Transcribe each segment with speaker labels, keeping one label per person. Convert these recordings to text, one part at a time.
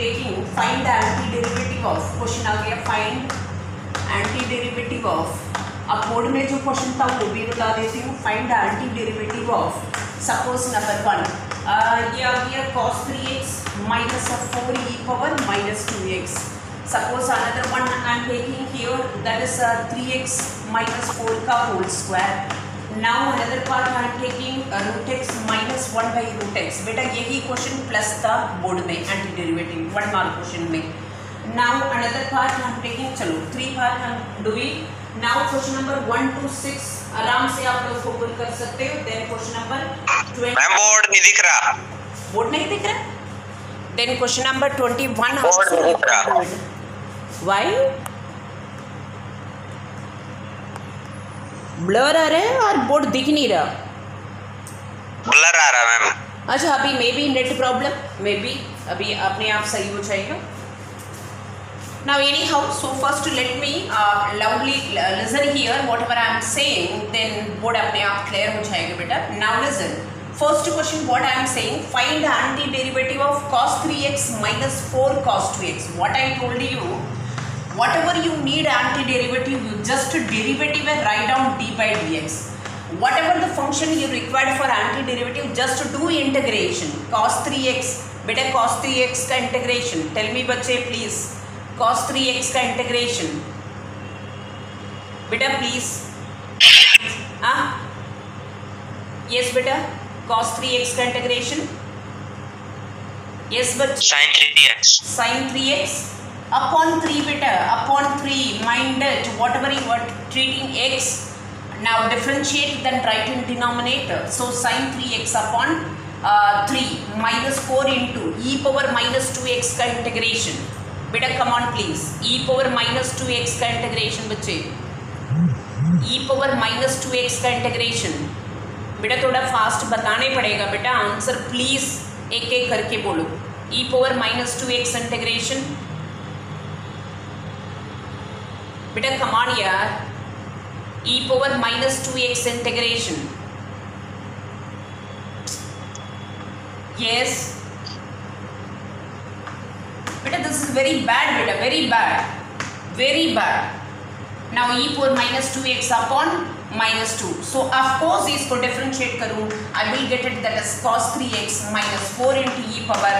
Speaker 1: taking find the antiderivative of, question आ गया find antiderivative of. अब बोर्ड में जो क्वेश्चन था वो भी बता देती हूँ. find the antiderivative of, suppose number 1 ये आ गया cos 3x minus of 4e power minus 2x. Suppose another one I am taking here, that is 3x minus 4 का whole square. Now another part I am taking root x minus 1 by root x. बेटा यही question plus था board में anti derivative 1 mark question में. Now another part I am taking, चलो 3 part हम do it. Now question number 1 to 6 आराम से आप लोग को पुल कर सकते हो. Then question number 20.
Speaker 2: Ma'am board नहीं दिख रहा.
Speaker 1: बोर्ड नहीं दिख रहा. Then question number 21.
Speaker 2: बोर्ड नहीं दिख रहा.
Speaker 1: Why? ब्लर आ रहा है और बोर्ड दिख नहीं रहा.
Speaker 2: ब्लर आ रहा मैम.
Speaker 1: अच्छा अभी may be net problem, may be अभी अपने आप सही हो जाएगा. Now anyhow, so first let me loudly listen here whatever I am saying, then board अपने आप clear हो जाएगा बेटा. Now listen. First question what I am saying, find the antiderivative of cos 3x minus 4 cos 2x. What I told you, whatever you need antiderivative, you just derivative and write down d by dx. Whatever the function you required for antiderivative, just do integration. Cos 3x, बेटा cos 3x का integration. Tell me बच्चे please. Cos 3x का integration. बेटा please. हाँ? Yes बेटा. Cos 3x का integration. Yes बच्चे.
Speaker 2: sin 3x.
Speaker 1: Sin 3x. Upon 3 beta, upon 3, mind it, whatever you are treating x, now differentiate then write in denominator. So sin 3x upon 3 minus 4 into e power minus 2x का integration. Beta come on please, e power minus 2x का integration बच्चे, e power minus 2x का integration. बेटा थोड़ा fast बताने पड़ेगा बेटा, answer please एक एक करके बोलो. e power minus 2x integration. बेटा come on यार, e power minus 2x integration. Yes बेटा this is very bad बेटा, very bad, very bad. Now e power minus 2x upon minus 2. So of course इसको differentiate करूँ, I will get it that is cos 3x minus 4 into e power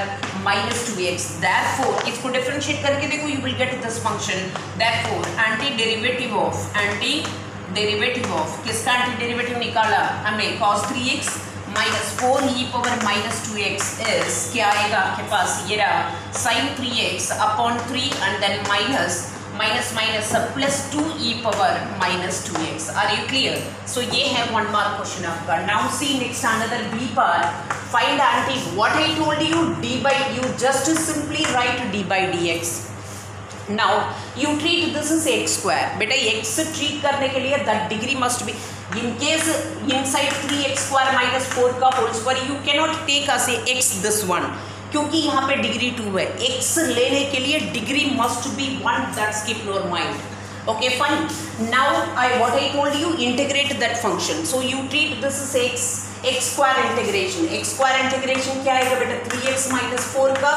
Speaker 1: minus 2x. Therefore इसको differentiate करके देखो, you will get this function. Therefore antiderivative of किसका antiderivative निकाला हमने, cos 3x minus 4 e power minus 2x is क्या आएगा आपके पास, ये रहा sin 3x upon 3 and then minus plus 2 e power minus 2x. Are you clear? So ये है 1 mark question आपका. Now see next another b part. Find anti. What I told you, d by, you just simply write d by dx. Now you treat this is x square. बेटा x treat करने के लिए that degree must be in case inside 3x square minus 4 का whole square you cannot take as a x this one. क्योंकि यहाँ पे degree 2 है, x लेने के लिए degree must be 1. That's keep your mind. Okay fine. Now what I told you, integrate that function. So you treat this is x square integration. x square integration क्या आएगा बेटा, 3x minus 4 का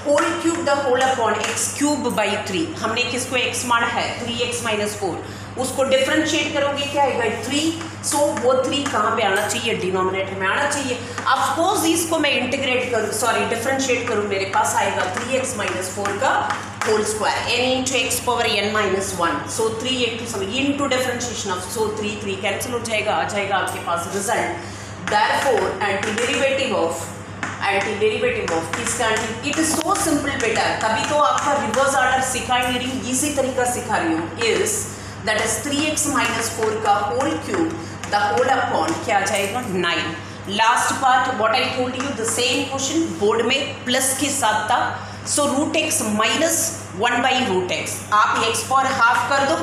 Speaker 1: whole cube the whole upon x cube by 3. हमने किसको x माना है, 3x minus 4. उसको differentiate करोगे क्या आएगा, 3. सो वो 3 कहाँ पे आना चाहिए, डिनोमिनेटर में आना चाहिए. ऑफ कोर्स इसको मैं इंटीग्रेट करूँ, सॉरी डिफरेंशिएट करूँ, मेरे पास आएगा 3x minus 4 का whole square n into x power n minus 1. So 3 into some into differentiation of, so 3 cancel हो जाएगा, आ जाएगा आपके पास रिजल्ट. Therefore antiderivative of किसका, इट इज सो सिंपल बेटा. तभी तो आपका रिवर्स ऑर्डर सिखा नहीं रही हूँ, इसी तरीका सिखा रही हूँ. Is that is 3x minus 4 का whole cube the whole upon क्या आ जाएगा, 9. Last part what I told you, the same question board में प्लस के साथ था. So root X minus 1 by root X, आप एक्स पावर हाफ कर दो,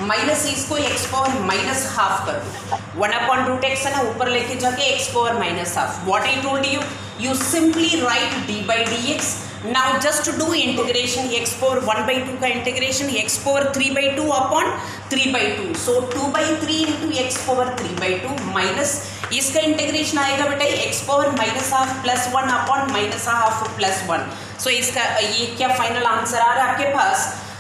Speaker 1: माइनस इसको एक्स पावर माइनस हाफ कर दो. 1 अपॉन रूट एक्स है ना, ऊपर लेके जाके x power minus half. What I told you, you simply write d by dx. Now just do integration, x power 1 by 2 का integration, x power 3 by 2 upon 3 by 2. So 2 by 3 into x power 3 by 2 minus इसका integration आएगा बेटा X power minus half plus 1 upon minus half plus 1. So इसका ये क्या final answer आ रहा है आपके पास,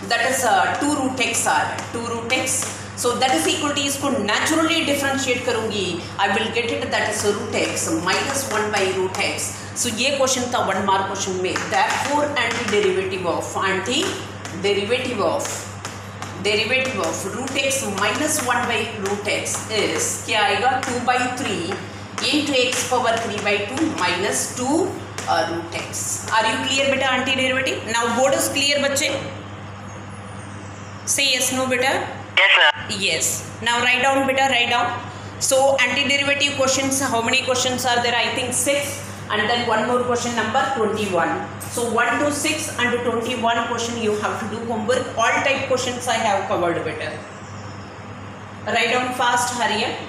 Speaker 1: दैट इज 2 रूट एक्स आ रहा है, 2 root X. So that is equal to, इसको नेचुरली डिफरेंशिएट करूंगी, I will get it that is root X minus 1 by root X. So ये क्वेश्चन था 1 मार्क क्वेश्चन में. Therefore anti derivative of root X minus 1 by root X is क्या आएगा 2 by 3 into X power 3 by 2 minus 2 root X. Are you clear बेटा antiderivative? Now board is clear बच्चे? Say yes no बेटा?
Speaker 2: Yes, ma'am.
Speaker 1: Yes. Now write down beta, write down. So antiderivative questions, how many questions are there? I think 6, and then one more question number 21. So 1 to 6 and 21 question you have to do homework. All type questions I have covered better. Write down fast, hurry up.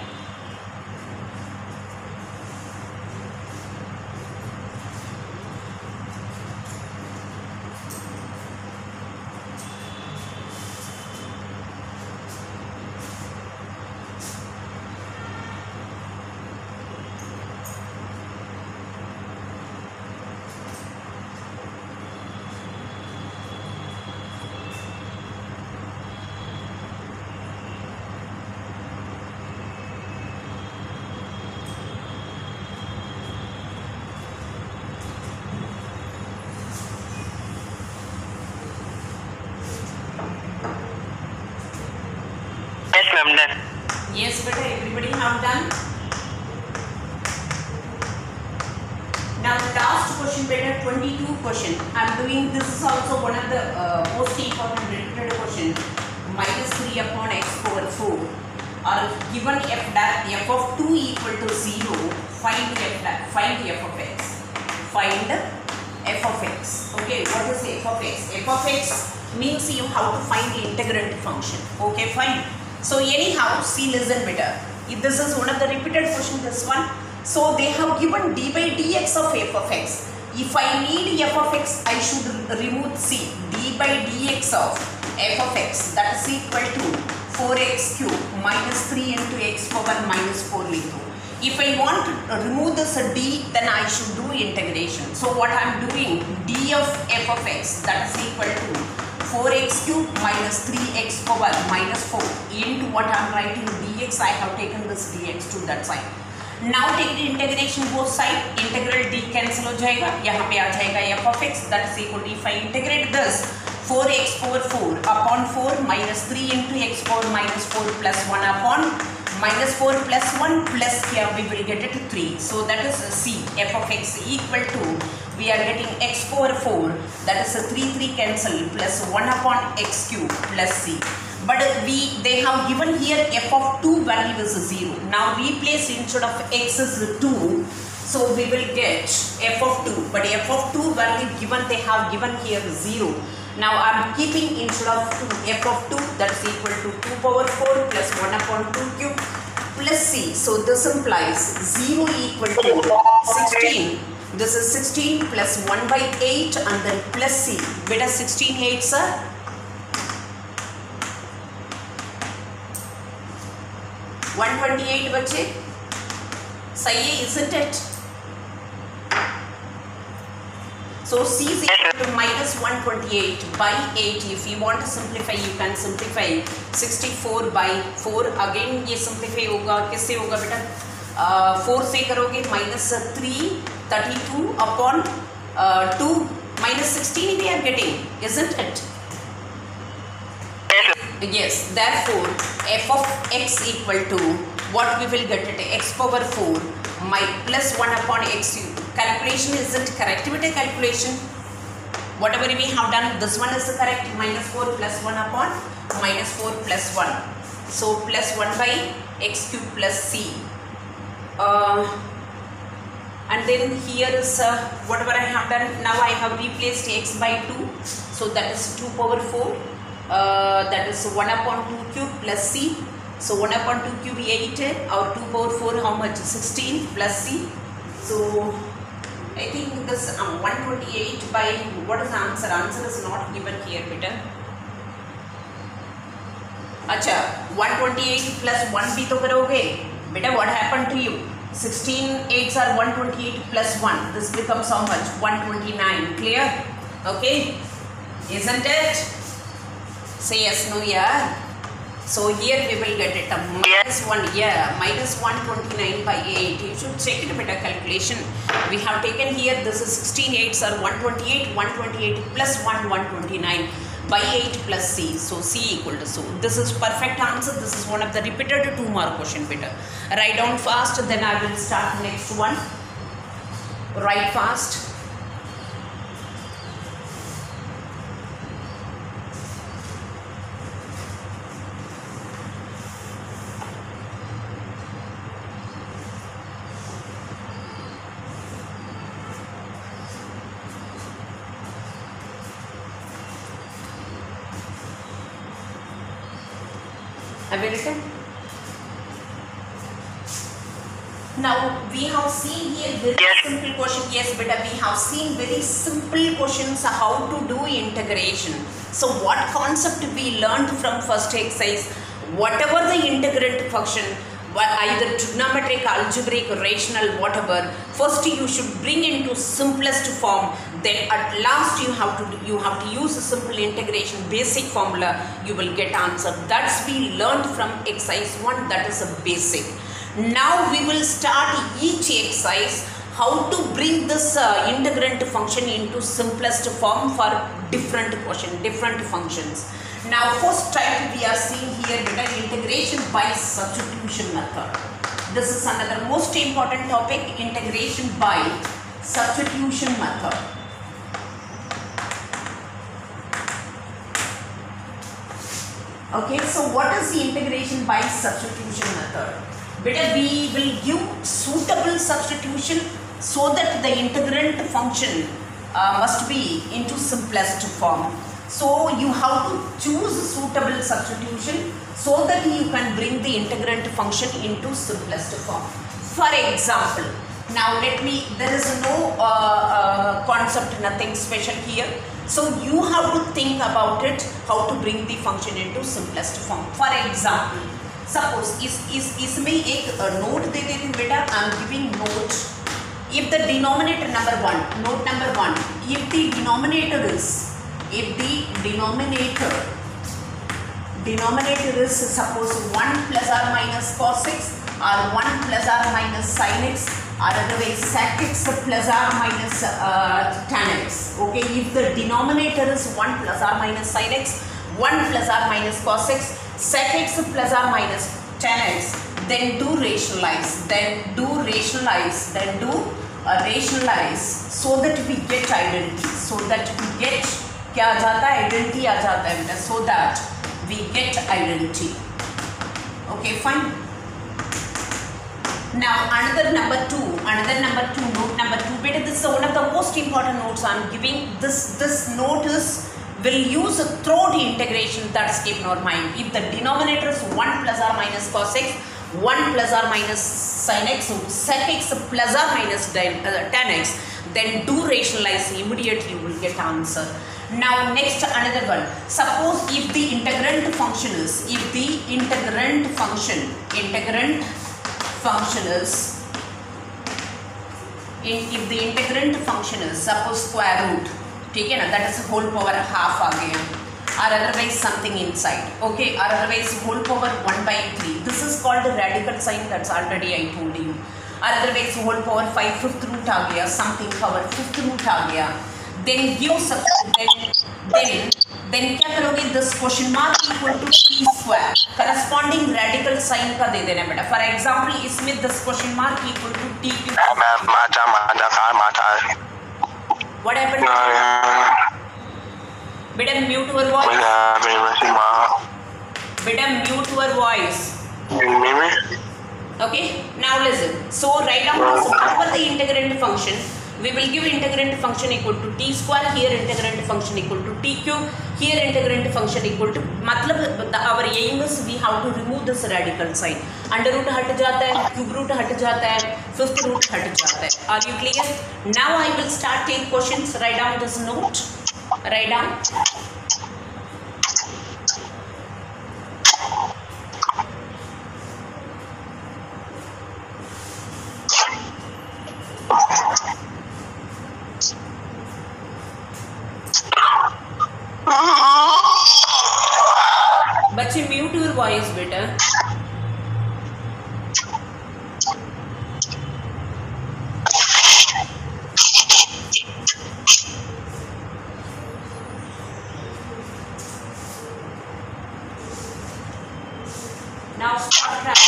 Speaker 2: Yes, ma'am. Done.
Speaker 1: Yes beta, everybody have done. Now the last question beta, 22 question. I am doing, this is also one of the most important repeated question. Minus 3 upon x power 4 or given f of 2 equal to 0, find f of x. Find f of x. Okay, what is f of x? F of x means you have to find the integrand function. Okay, fine. So anyhow, see, listen better. If this is one of the repeated question, this one. So they have given d by dx of f of x. If I need f of x, I should remove c. d by dx of f of x, that is equal to 4x cube minus 3 into x power minus 4 into. If I want to remove this d, then I should do integration. So what I am doing, d of f of x, that is equal to 4x cube minus 3x power minus 4 into what I am writing dx. I have taken this dx to that side. Now take the integration both side. Integral d cancel हो जाएगा, यहाँ पे आ जाएगा f of x, that is equal to, if I integrate this 4x power 4 upon 4 minus 3 into x power minus 4 plus 1 upon minus 4 plus 1 plus here we will get it to 3. So that is c, f of x equal to, we are getting x power 4, that is a 3 cancel plus 1 upon x cube plus c. But they have given here f of 2 value is 0. Now replace instead of x is 2. So we will get f of 2. But f of 2 value given, they have given here 0. Now I am keeping instead of 2, f of 2, that is equal to 2 power 4 plus 1 upon 2 cube plus c. So this implies 0 equal to 16. This is 16 plus 1 by 8 and then plus c. Beta 16 8s are 128 बच्चे, सही है, isn't it? So c is equal to minus 128 by 8. If you want to simplify, you can simplify 64 by 4. Again ये simplify होगा, किससे होगा बेटा? 4 से करोगे minus 3 32 upon 2 minus 16 we are getting, isn't it? Yes, therefore f of x equal to what we will get it, x power 4 my plus 1 upon x. Calculation isn't correct with a calculation. Whatever we have done, this one is correct. Minus 4 plus 1 upon minus 4 plus 1. So plus 1 by x cube plus c. And then here is whatever I have done. Now I have replaced x by 2. So that is 2 power 4. That is 1 upon 2 cube plus c. So 1 upon 2 cube 8 or 2 power 4 how much? 16 plus c. So I think this 128 by, what is the answer? Answer is not given here beta. अच्छा 128 plus 1 भी तो करोगे बेटा. What happened to you? 16 8s are 128 plus 1. This becomes how much? 129. Clear? Okay. Isn't it? Say yes, no, yeah. So here we will get it. Minus 1, yeah. Minus 129 by 8. You should check it with a calculation. We have taken here, this is 16 8s are 128. 128 plus 1, 129. By 8 plus C. So C equal to so. This is perfect answer. This is one of the repeated 2-mark question better. Write down fast, then I will start next one. Write fast. Have you written? Now we have seen here very simple question. Yes, beta, we have seen very simple questions how to do integration. So what concept we learned from first exercise? Whatever the integrand function, either trigonometric, algebraic, rational, whatever, first you should bring into simplest form. Then at last you have to use a simple integration basic formula. You will get answer. That's we learned from exercise 1. That is a basic. Now we will start each exercise how to bring this integrand function into simplest form for different question, different functions. Now first type we are seeing here integration by substitution method. This is another most important topic, integration by substitution method. Okay, so what is the integration by substitution method? Better we will give suitable substitution so that the integrand function must be into simplest form. So you have to choose suitable substitution so that you can bring the integrand function into simplest form. For example, now there is no concept, nothing special here. So you have to think about it, how to bring the function into simplest form. For example, suppose इसमें एक note दे देती हूँ बेटा. I am giving note. If the denominator number 1, note number 1, if the denominator is suppose 1 plus or minus cos x or 1 plus or minus sin x or otherwise sec x plus or minus tan x. Okay, if the denominator is 1 plus or minus sin x, 1 plus or minus cos x, sec x plus or minus tan x, then do rationalize, so that we get identity, क्या आ जाता है, identity आ जाता है बेटा, so that we get identity. Okay, fine. Now another number 2, note number 2 beta, this is one of the most important notes I am giving. This note will use throughout the integration. That's keep in our mind. If the denominator is 1 plus or minus cos x, 1 plus or minus sin x, sec x plus or minus tan x, then do rationalize, immediately you will get answer. Now next another one. Suppose if the integrand function is, suppose square root, ठीक है ना, that is whole power half आ गया, or otherwise something inside, okay, or otherwise whole power 1/3. This is called the radical sign, that's already I told you. Or otherwise whole power 5/5 root आ गया, something power 5th root आ गया. Then give then क्या करोगे, this question mark equal to t square, corresponding radical sign का दे देना बेटा. For example, इसमें this question mark equal to t cube. What happened? Beta mute your voice. Okay, now listen. So write down whatever the integrand function, we will give integrand function equal to t square, here integrand function equal to t cube, here integrand function equal to, मतलब our aim is we have to remove this radical sign. Under root हट जाता है, cube root हट जाता है, 5th root हट जाता है. Are you clear? Now I will start take questions. Write down this note. Write down. Now subtract.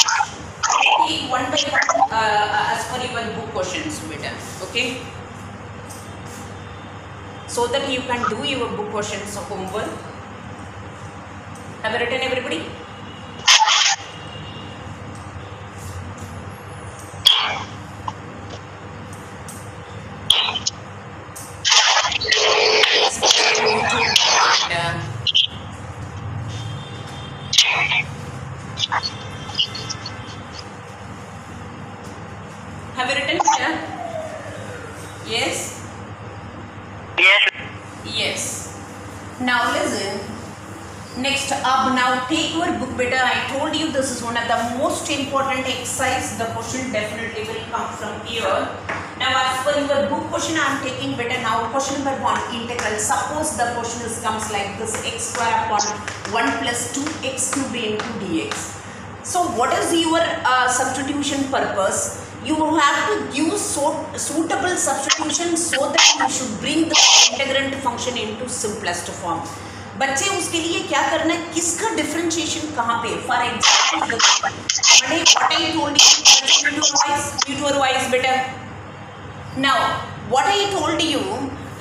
Speaker 1: Take one by one as per your book questions, beta. Okay. So that you can do your book questions homework. Have you written, everybody? Have you written, beta? Yes.
Speaker 2: Yes.
Speaker 1: Yes. Now listen. Next up, now take your book, beta. I told you this is one of the most important exercise. The question definitely will come from here. Now as per your book question, I am taking, beta. Now question number 1, integral. Suppose the question comes like this: x square upon 1 plus 2x cube into dx. So what is your substitution purpose? You have to give suitable substitution so that you should bring the integrand function into simplest form. बच्चे उसके लिए क्या करना है, किसका differentiation कहाँ पे? For example what I told you to revise better. Now what I told you,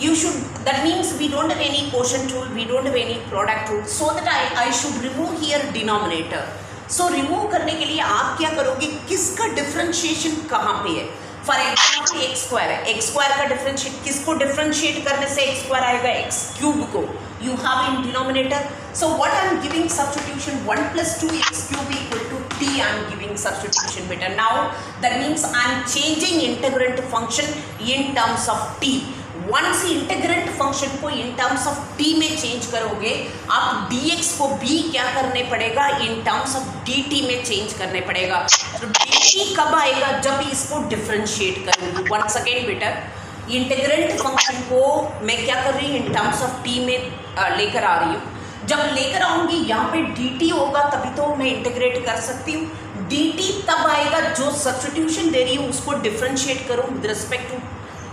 Speaker 1: you should, that means we don't have any quotient rule, we don't have any product rule, so that I should remove here denominator. So remove करने के लिए आप क्या करोगे, किसका differentiation कहाँ पे है? फॉर एग्जाम्पल एक्स स्क्वायर है, एक्स स्क्वायर का डिफरेंशिएट, किसको डिफरेंशिएट करने से एक्स स्क्वायर आएगा? एक्स क्यूब को you have in denominator. So what I am giving substitution 1 plus 2x cube equal to t. I am giving substitution better. Now that means I am changing integrand function in terms of t. Once integrand function को in terms of t में change करोगे, आप dx को भी क्या करने पड़ेगा, in terms of dt में चेंज करने पड़ेगा. तो dt कब आएगा? जब इसको डिफरेंशिएट करूंगी. वंस अगेन बेटा, इंटीग्रेंट फंक्शन को मैं क्या कर रही हूँ, इन टर्म्स ऑफ t में लेकर आ रही हूँ. जब लेकर आऊंगी यहाँ पे dt होगा तभी तो मैं इंटीग्रेट कर सकती हूँ. dt तब आएगा जो सब्स्टिट्यूशन दे रही हूँ उसको डिफरेंशिएट करूँ विद रिस्पेक्ट टू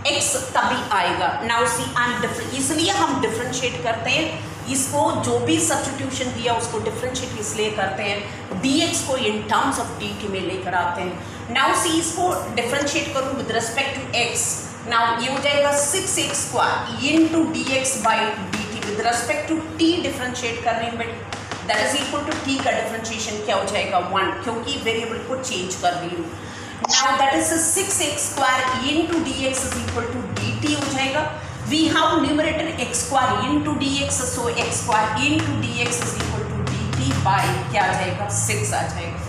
Speaker 1: x, तभी आएगा. Now see I am different, इसलिए हम डिफरेंशिएट करते हैं इसको, जो भी सब्स्टिट्यूशन दिया उसको डिफरेंशिएट इसलिए करते हैं, dx को इन टर्म्स ऑफ dt में लेकर आते हैं. नाउ सी इसको डिफरेंशिएट करूँ with respect to x. Now ये हो जाएगा 6x square into dx by dt with respect to t differentiate कर रही हूँ, that is equal to t का डिफरेंशिएशन क्या हो जाएगा 1, क्योंकि वेरिएबल को चेंज कर रही हूँ. Now that is 6x square into dx is equal to dt हो जाएगा. We have numerator x square into dx, so x square into dx is equal to dt by क्या आ जाएगा 6 आ जाएगा.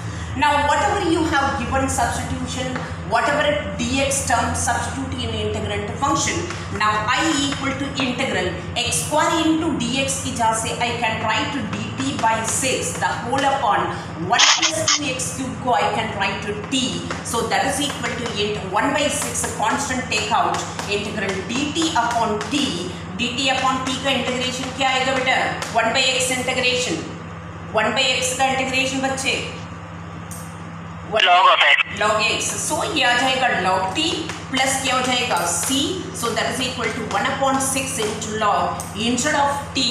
Speaker 1: Now whatever you have given substitution, whatever dx term substitute in integrand function. Now I equal to integral x square into dx की जहाँ से I can write dt by 6 the whole upon 1 plus 2x cube को I can write to t. So that is equal to 1 by 6 constant take out integral dt upon t. dt upon t का integration क्या आएगा बेटा? 1 by x integration, 1 by x का integration बच्चे
Speaker 2: log of x.
Speaker 1: log x. So ये आ जाएगा log t plus क्या हो जाएगा c. So that is equal to 1 upon 6 into log, instead of t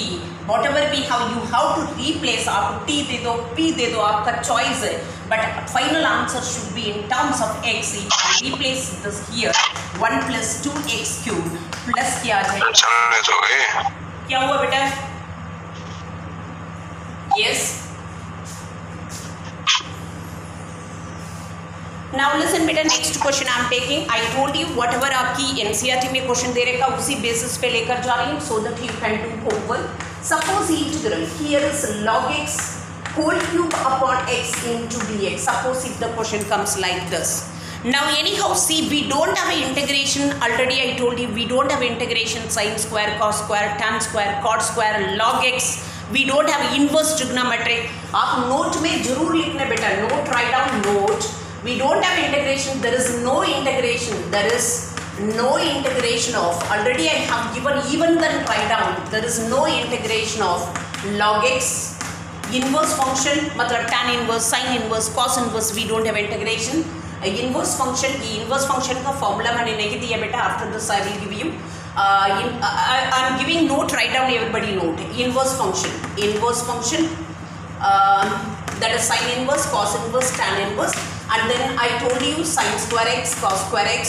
Speaker 1: whatever we have you have to replace. आप t दे दो, p दे दो, आपका चॉइस है, but final answer should be in terms of x. Replace this here 1 plus 2x cube plus क्या आ जाएगा, क्या हुआ बेटा? yes. Now listen बेटा, next question I am taking. I told you whatever आपकी NCERT में क्वेश्चन दे रहेगा उसी बेसिस पे लेकर जा रही हूँ, so that you can do homework. Suppose integral here is log x whole cube upon x into dx. Suppose if the question comes like this. Now anyhow see, we don't have an integration. Already I told you we don't have integration sin square, cos square, tan square, cot square, log x. We don't have inverse trigonometric. आप note में जरूर लिखना बेटा, note, write down note. We don't have integration. There is no integration. There is no integration of. Already I have given, even then write down. There is no integration of log x, inverse function, मतलब tan inverse, sin inverse, cos inverse. We don't have integration. Inverse function, ये inverse function का formula मैंने नहीं दिया बेटा. After this I will give you. I am giving note. Write down, everybody note. Inverse function. that is sin inverse, cos inverse, tan inverse, and then I told you sin square x, cos square x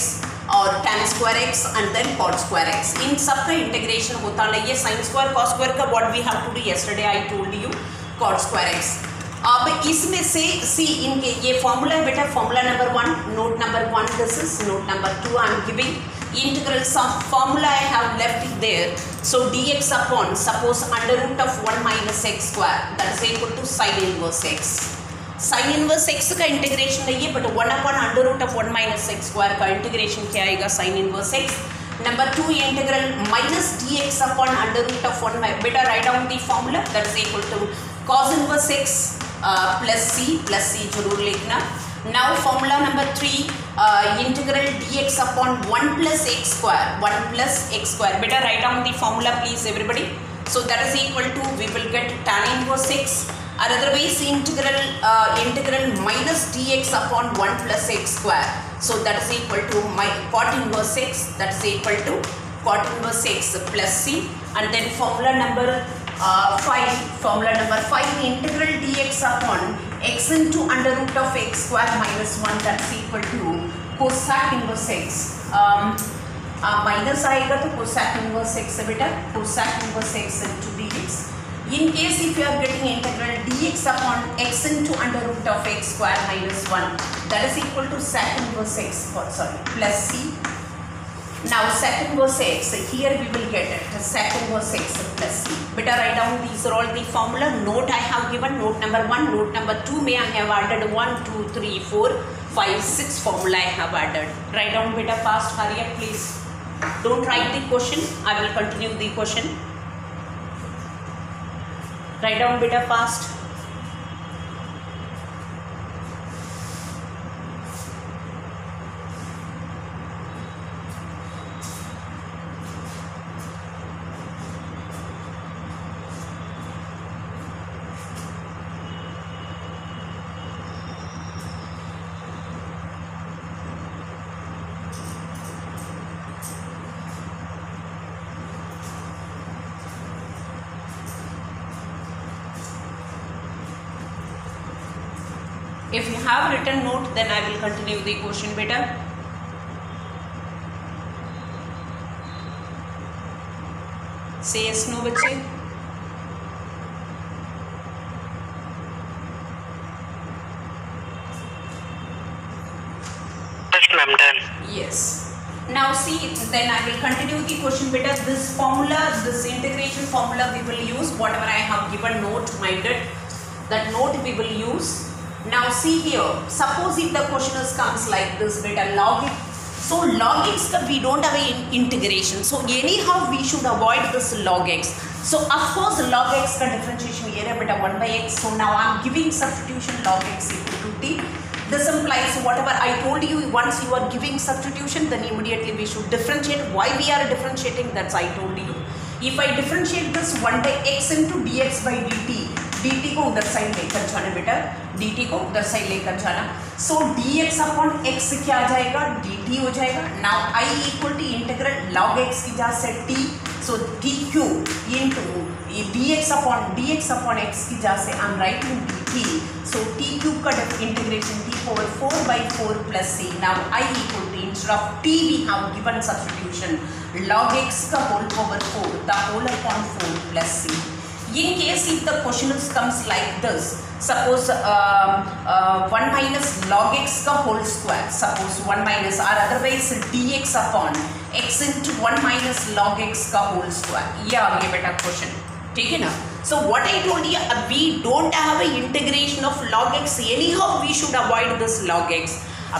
Speaker 1: और tan square x and then cot square x. इन सब का integration होता नहीं है. sin square cos square का what we have to do yesterday I told you cot square x. अब इसमें से सी इनके ये फॉर्मूला है बेटा, formula number 1, note number 1 this is, note number 2 I am giving. Integral sum formula I have left it there. So dx upon suppose under root of 1 minus x square that is equal to sin inverse x. Sin inverse x का integration नहीं है but 1 upon under root of 1 minus x square का integration क्या आएगा sin inverse x. Number 2 integral minus dx upon under root of 1 बेटा write down the formula that is equal to cos inverse x plus c जरूर लिखना. Now formula number 3 integral dx upon 1 plus x square बेटा write down the formula please everybody. So that is equal to we will get tan inverse x or otherwise integral minus dx upon 1 plus x square. So that is equal to my cot inverse x, that is equal to cot inverse x plus c. And then formula number 5 integral dx upon x into under root of x square minus 1 that is equal to cosec inverse x. Minus आएगा तो cosec inverse x है बेटा, cosec inverse x into dx. In case if you are getting integral dx upon x into under root of x square minus 1 that is equal to sec inverse x plus c. Now sec inverse x here we will get it sec inverse x plus c. Better write down these are all the formula. Note I have given note number 1, note number 2 may I have added 1, 2, 3, 4, 5, 6 formula I have added. Write down better fast, hurry up please. Don't write the question, I will continue the question. Write down better fast. If you have written note then I will continue the question better. Say yes no बच्चे.
Speaker 2: Yes ma'am, done.
Speaker 1: Yes. Now see then I will continue the question better. This formula, this integration formula we will use whatever I have given note minded, that note we will use. Now see here, suppose if the question comes like this beta log x. So log x we don't have an integration, so anyhow we should avoid this log x. So of course log x का differentiation here है beta 1 by x. So now I am giving substitution log x equal to t. This implies whatever I told you, once you are giving substitution then immediately we should differentiate. Why we are differentiating, that's I told you. If I differentiate this 1 by x into dx by dt, dt को उधर side लेकर जाना बेटा, dt को उधर side लेकर जाना. सो dx upon x क्या आ जाएगा, dt हो जाएगा. Now I equal to integral log x की जा से t, so t cube into dx upon x की जा से I am writing dt. So t cube का integration t power 4 by 4 plus c. Now I equal to instead of t we have given substitution log x का whole power 4 the whole upon 4 plus c. In case if the question comes like this, suppose 1 minus log x का whole square, suppose 1 minus or otherwise dx upon x into 1 minus log x का whole square, ये आ गया बेटा question, ठीक है ना. So what I told you, we don't have a integration of log x, anyhow we should avoid this log x.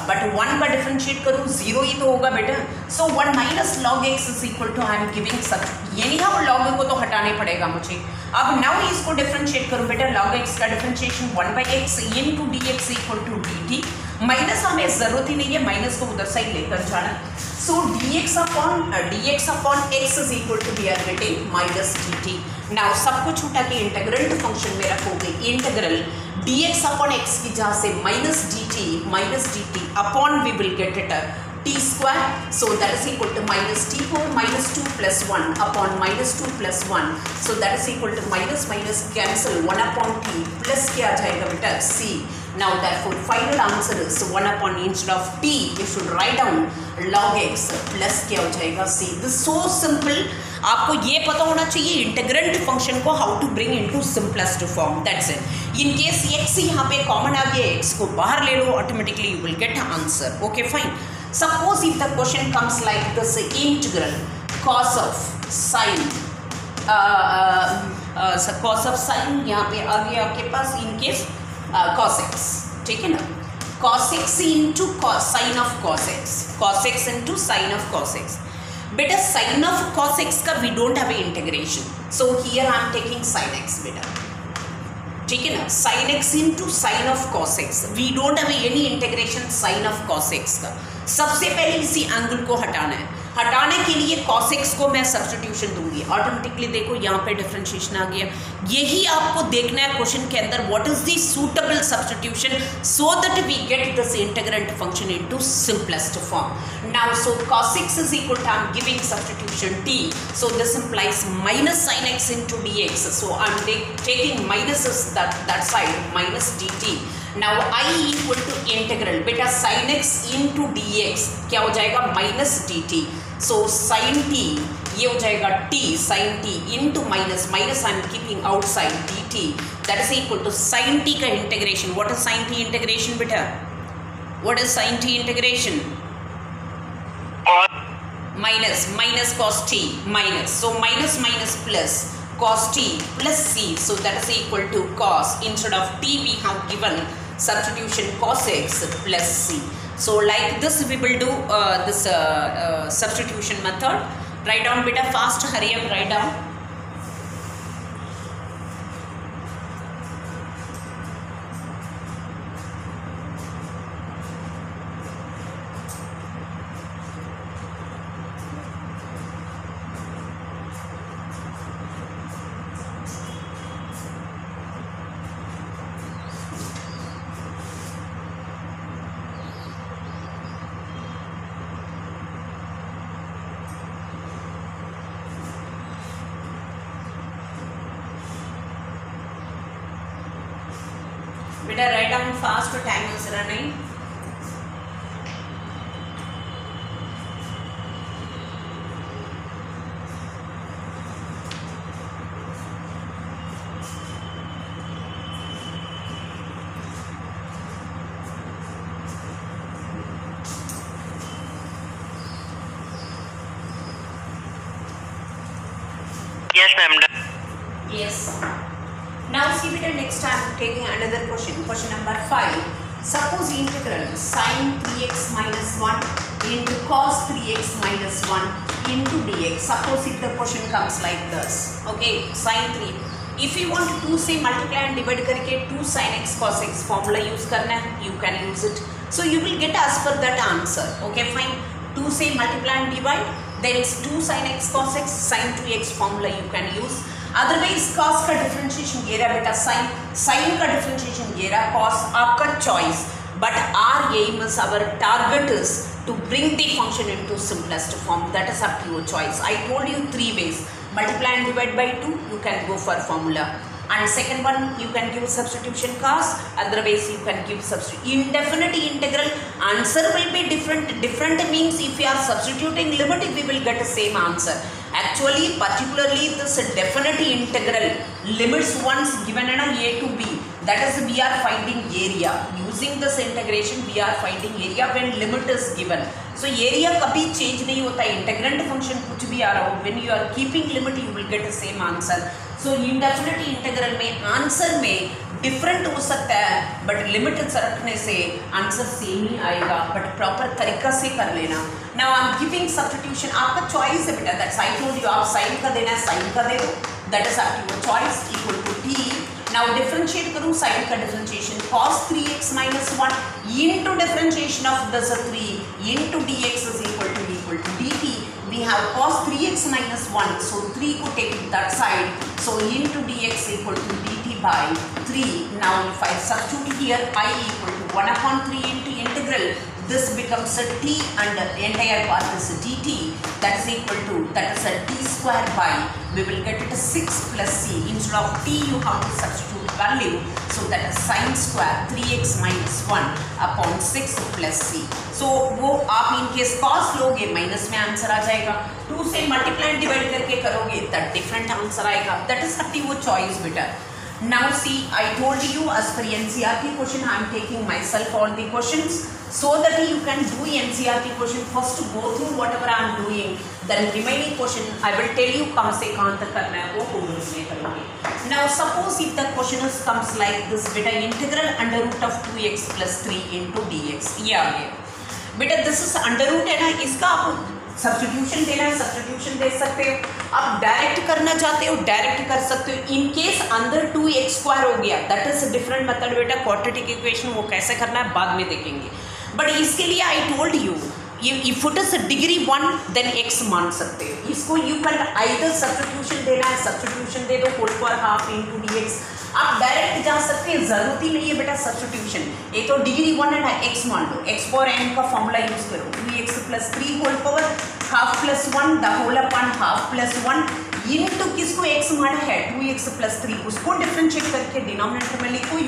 Speaker 1: But 1 का differentiate करूँ 0 ही तो होगा बेटा. So 1 minus log X is equal to I am giving such, यानी हम log को तो हटाने पड़ेगा मुझे. अब नाउ इसको डिफरेंशिएट करूँ बेटा, लॉग एक्स का differentiation 1 by X into D X equal to D T. Minus हमें ज़रूरत ही नहीं है, माइनस को उधर साइड लेकर जाना. So D X upon X is equal to we are getting minus D T. Now सब कुछ उठा के इंटीग्रल फंक्शन में रखोगे, इंटीग्रल dx अपॉन x की जहाँ से minus D T upon we will get it t square, so that is equal to minus t power minus 2 plus 1 upon minus 2 plus 1, so that is equal to minus minus cancel 1 upon t plus क्या आ जाएगा बेटा c. Now therefore final answer is 1 upon instead of t you should write down log x plus क्या हो जाएगा c. This is so simple. आपको ये पता होना चाहिए इंटीग्रेंट फंक्शन को how to bring into simplest form, that's it. In case x यहाँ पे कॉमन आ गया, x को बाहर ले लो, automatically you will get answer. Okay fine. Suppose if the question comes like this, integral cos of sin cos of sin यहाँ पे आ गया आपके पास इन केस cos x, ठीक है ना. cos x into sin of cos x, cos x into sin of cos x. बेटा sin of cos x का we don't have integration, so here I am taking sin x बेटा, ठीक है ना. sin x into sin of cos x, we don't have any integration sin of cos x का. सबसे पहले इसी angle को हटाना है. हटाने के लिए cos x को मैं सब्स्टिट्यूशन दूंगी, ऑटोमेटिकली देखो यहाँ पे डिफरेंशिएशन आ गया. यही आपको देखना है क्वेश्चन के अंदर, what is the suitable substitution so that we get this integrand function into simplest form. Now so cos x is equal to, I am giving substitution t, so this implies minus sin x into dx, so I am taking minuses that side, minus dt. Now I equal to integral बेटा sin x into dx क्या हो जाएगा minus dt, so sin t ये हो जाएगा t sin t into minus I am keeping outside dt, that is equal to sin t का integration. What is sin t integration बेटा? What is sin t integration? minus cos t minus, so minus plus cos t plus c, so that is equal to cos, instead of t we have given substitution cos x plus c. So like this we will do this substitution method. Write down beta fast, hurry up, write down. Better write down fast, time is running.
Speaker 2: Yes, ma'am.
Speaker 1: Yes. Now see better, next time taking another question. Question number 5. Suppose integral sin 3x minus 1 into cos 3x minus 1 into dx. Suppose if the question comes like this. Okay, sin 3. If you want to say multiply and divide करके 2 sin x cos x formula use करना है, you can use it. So you will get as per that answer. Okay, fine. 2 say multiply and divide. Then it's 2 sin x cos x, sin 2x formula you can use. Otherwise cos का differentiation ये रहा बेटा, sin का differentiation ये रहा, cos आपका choice. But our aim is our target is to bring the function into simplest form. That is up to your choice. I told you 3 ways. Multiply and divide by 2, you can go for formula. And second one, you can give substitution cos, otherwise you can give indefinite integral. Answer will be different. Different means if you are substituting limit, we will get the same answer. Actually, particularly this definite integral limits once given in a to b, that is we are finding area. Using this integration we are finding area when limit is given. So area कभी change नहीं होता है, integrand function कुछ भी आ रहा हो, when you are keeping limit you will get the same answer. So indefinite integral में answer में डिफरेंट हो सकता है, बट लिमिट रखने से आंसर सेम ही आएगा, बट प्रॉपर तरीका से कर लेना. Now I am giving substitution, आपका चॉइस है बेटा. दैट्स आई टोल्ड यू, आप साइन का देना है साइन का दे दो, that is up to your choice. Equal to T. Now differentiate करूँ साइन का differentiation, cos 3x minus 1 into differentiation of this 3 into dx is equal to dt. We have cos 3x minus 1, so 3 को take it that side, so into dx equal to dt by 3. Now if I substitute here I equal to 1 upon 3 into integral this becomes a t and the entire part is a dt, that is equal to, that is a t square by, we will get it 6 plus c. Instead of t you have to substitute value, so that is sin square 3x minus 1 upon 6 plus c. so वो आप in case cos लोगे minus में answer आ जाएगा, 2 से multiply divide करके करोगे तब different answer आएगा, दैट इज आपकी वो चॉइस बेटा. Now see, I told you as per NCERT question, I am taking myself all the questions so that you can do NCERT question. First go through whatever I am doing, then remaining question I will tell you कहाँ से कहाँ तक करना है वो homework में करोगे. Now suppose if the question comes like this बेटा, integral under root of 2x plus 3 into dx, ये आ गया बेटा. दिस इज अंडर रूट है ना, इसका आप सब्स्टिट्यूशन देना है सब्स्टिट्यूशन दे सकते हो, आप डायरेक्ट करना चाहते हो डायरेक्ट कर सकते हो. इन केस अंदर 2x स्क्वायर हो गया, दैट इज डिफरेंट मेथड बेटा. क्वाड्रेटिक इक्वेशन वो कैसे करना है बाद में देखेंगे, बट इसके लिए I told you if it is degree 1 then x मान सकते हो. इसको यू कैन आइदर सब्स्टिट्यूशन देना है सब्स्टिट्यूशन दे दो whole power half into dx. आप डायरेक्ट जा सकते हैं, जरूरत ही नहीं है बेटा सब्स्टिट्यूशन. ये तो डिग्री 1 है ना, x मान लो, x पावर n का फॉर्मूला यूज करो, 2x plus 3 whole power half plus 1 the whole upon half plus 1 into किसको x मान है 2x प्लस 3, उसको डिफरेंशिएट करके डिनोमिनेटर में लिखो.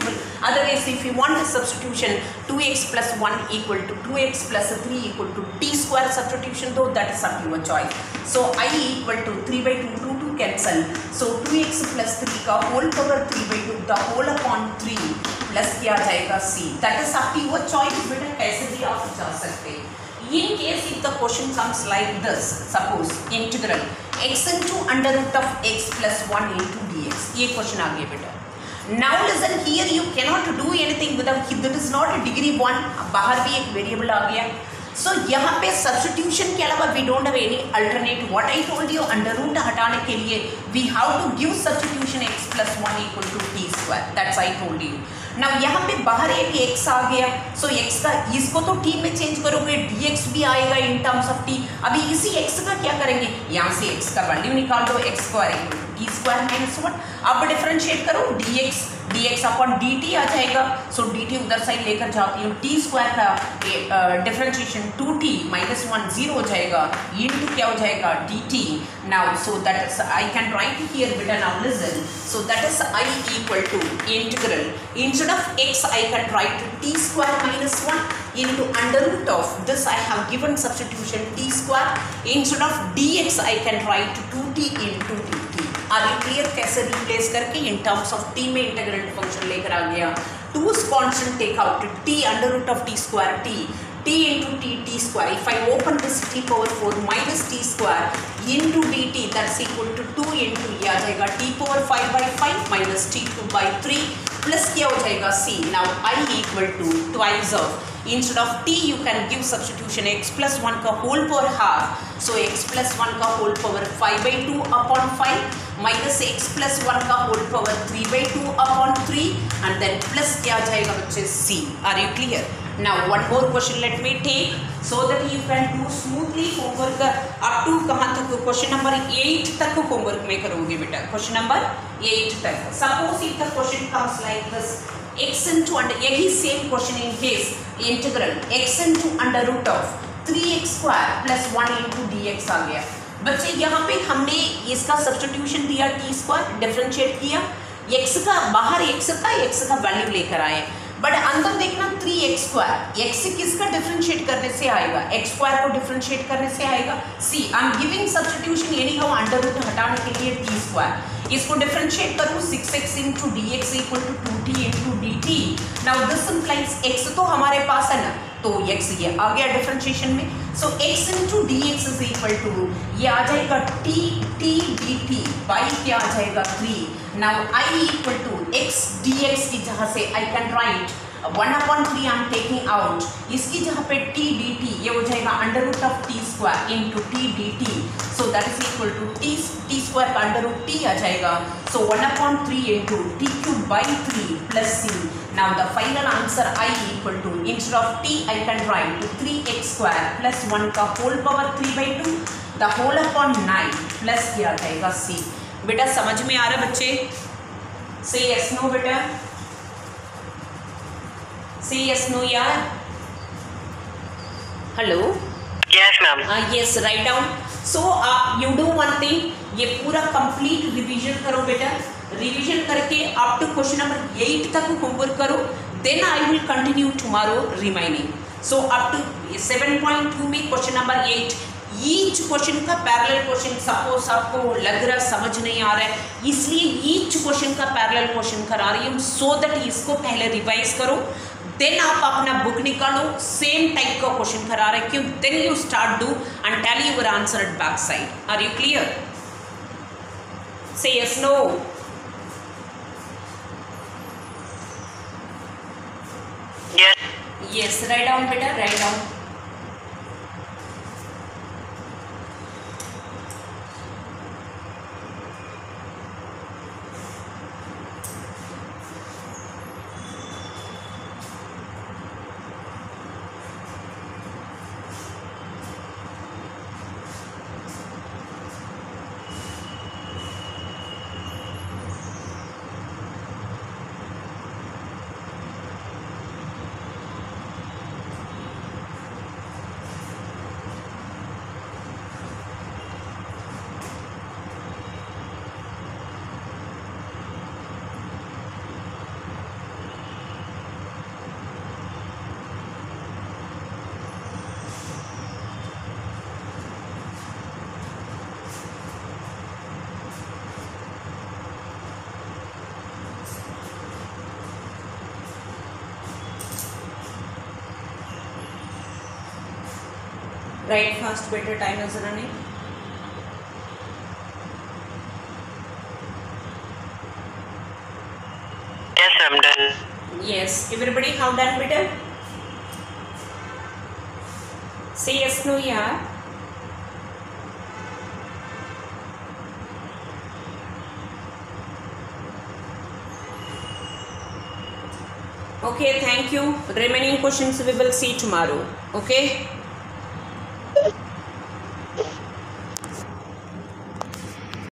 Speaker 1: Otherwise if you want substitution 2x plus 1 equal to 2x plus 3 equal to t square substitution दो, that is up your choice. So i equal to 3/2 2 cancel, so 2x plus 3 का whole power 3/2 the whole upon 3 plus क्या जाएगा c, that is आपकी वो choice बेटा, कैसे भी आप जा सकते हैं. In case if the question comes like this, suppose integral x into under root of x plus 1 into dx, ये question आ गया बेटा. Now listen here, you cannot do anything without, that is not a degree 1, बाहर भी एक variable आ गया. सो यहाँ पे substitution के अलावा we don't have any alternate. What I told you, under root हटाने के लिए we have to give substitution x plus 1 equal to t square, that's I told you. Now यहाँ पे बाहर एक x आ गया, सो x का इसको तो t में चेंज करोगे, dx भी आएगा इन टर्म्स ऑफ t. अभी इसी x का क्या करेंगे, यहाँ से x का वैल्यू निकाल दो, x square equal to t square minus 1. अब डिफरेंशिएट करो, dx अपॉन dt आ जाएगा, सो dt उधर साइड लेकर जाती हूँ, t स्क्वायर का डिफरेंशिएशन 2t माइनस 1 0 हो जाएगा, इनटू क्या हो जाएगा dt. Now so that is I can write here बेटा. Now listen, so that is I equal to integral instead of x I can write t square minus 1 into under root of this I have given substitution t square, instead of dx I can write 2t into dt. Are you clear कैसे replace करके in terms of t में integrand function लेकर आ गया. 2 constant take out, t under root of t square t into t square. If I open this t power 4 minus t square into dt, that's equal to 2 into ये आ जाएगा t power 5 by 5 minus t2 by 3 plus क्या हो जाएगा c. Now I equal to twice of, instead of t you can give substitution x plus 1 का whole power half, so x plus 1 का whole power 5 by 2 upon 5 minus x plus 1 का whole power 3 by 2 upon 3 and then plus क्या आ जाएगा बच्चे c. Are you clear? Now one more question let me take so that you can do smoothly homework up to कहाँ तक, question number 8 तक homework में करोगे बेटा, क्वेश्चन नंबर 8 तक. Suppose if the question comes like this, x into under, यही same question in case integral x into under root of 3x square plus 1 into dx आ गया. बच्चे यहाँ पे हमने इसका सब्स्टिट्यूशन दिया t स्क्वायर, डिफरेंशिएट किया, x का बाहर x का वैल्यू लेकर आए, बट अंदर देखना 3x स्क्वायर, x किसका डिफरेंशिएट करने से आएगा, x स्क्वायर को डिफरेंशिएट करने से आएगा. See I am giving substitution anyhow under root हटाने के लिए t स्क्वायर, इसको डिफरेंशिएट करूँ 6x into D X equal to 2t into D T. Now this implies x तो हमारे पास है ना, तो x ये आ गया डिफरेंशिएशन में, so x into D X is equal to ये आ जाएगा t डी टी बाई क्या आ जाएगा 3. Now I equal to x dx की जहाँ से I can write 1/3 I am taking out, इसकी जहाँ पे t dt ये हो जाएगा under root of t square into t dt, so that is equal to t square का अंडर रूट t आ जाएगा, so 1/3 into t cube by 3 plus c. Now the final answer I equal to instead of t I can write 3x square plus 1 का whole power 3/2 the whole upon 9 plus क्या आ जाएगा c. बेटा समझ में आ रहा है बच्चे, से यस नो बेटा, से यस नो यार. Hello,
Speaker 2: Yes, ma'am.
Speaker 1: Yes, write down. So you do one thing, ये पूरा कंप्लीट रिवीजन करो बेटा. रिवीजन करके अप टू क्वेश्चन नंबर 8 तक होमवर्क करो. Then I will continue tomorrow remaining. So up to 7.2 में क्वेश्चन नंबर 8, ईच क्वेश्चन का parallel question. Suppose आपको लग रहा समझ नहीं आ रहा है, इसलिए ईच क्वेश्चन का पैरेलल क्वेश्चन करा रही हूँ, सो दैट इसको पहले रिवाइज करो. देन आप अपना बुक निकालो, सेम टाइप का क्वेश्चन करा रहे क्यों. Then you start do and tell your answer at back side. Are you clear? Say yes, no.
Speaker 2: Yes.
Speaker 1: Yes, write down बेटा, write down. Write fast, better, time is running.
Speaker 2: Yes, I'm done.
Speaker 1: Yes, everybody how done better? Say yes, no, yeah. Okay, thank you. Remaining questions we will see tomorrow. Okay.